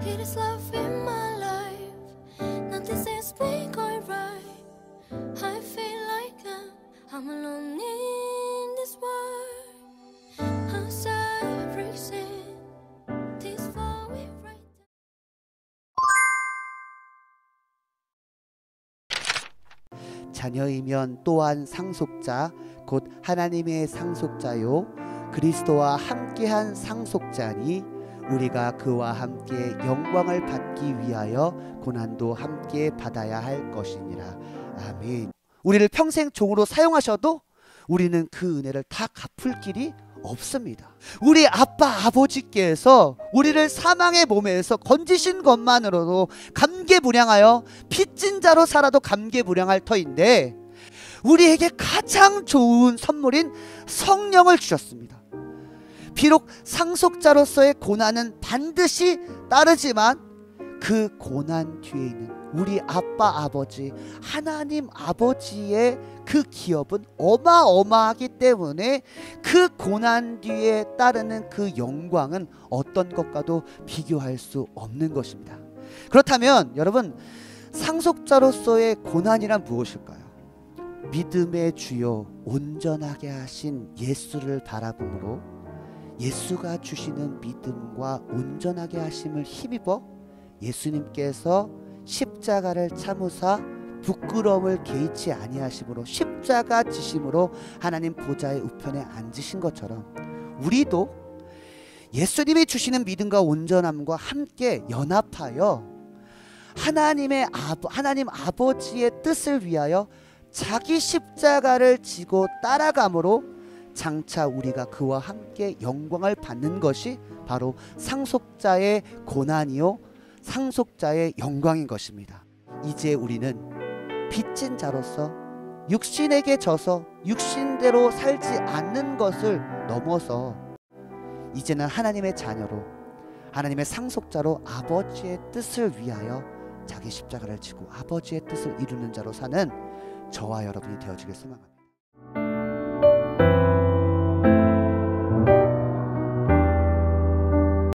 It is love in my life. Nothing seems been going right. I feel like I'm alone in this world. Outside breaks in. This fall we right. 자녀이면 또한 상속자, 곧 하나님의 상속자요 그리스도와 함께한 상속자니 우리가 그와 함께 영광을 받기 위하여 고난도 함께 받아야 할 것이니라. 아멘. 우리를 평생 종으로 사용하셔도 우리는 그 은혜를 다 갚을 길이 없습니다. 우리 아빠 아버지께서 우리를 사망의 몸에서 건지신 것만으로도 감개무량하여 빚진 자로 살아도 감개무량할 터인데 우리에게 가장 좋은 선물인 성령을 주셨습니다. 비록 상속자로서의 고난은 반드시 따르지만 그 고난 뒤에 있는 우리 아빠 아버지 하나님 아버지의 그 기업은 어마어마하기 때문에 그 고난 뒤에 따르는 그 영광은 어떤 것과도 비교할 수 없는 것입니다. 그렇다면 여러분, 상속자로서의 고난이란 무엇일까요? 믿음의 주요 온전하게 하신 예수를 바라보므로 예수가 주시는 믿음과 온전하게 하심을 힘입어 예수님께서 십자가를 참으사 부끄러움을 개의치 아니하심으로 십자가 지심으로 하나님 보좌의 우편에 앉으신 것처럼 우리도 예수님이 주시는 믿음과 온전함과 함께 연합하여 하나님 아버지의 뜻을 위하여 자기 십자가를 지고 따라감으로 장차 우리가 그와 함께 영광을 받는 것이 바로 상속자의 고난이요 상속자의 영광인 것입니다. 이제 우리는 빚진 자로서 육신에게 져서 육신대로 살지 않는 것을 넘어서 이제는 하나님의 자녀로 하나님의 상속자로 아버지의 뜻을 위하여 자기 십자가를 지고 아버지의 뜻을 이루는 자로 사는 저와 여러분이 되어지길 소망합니다.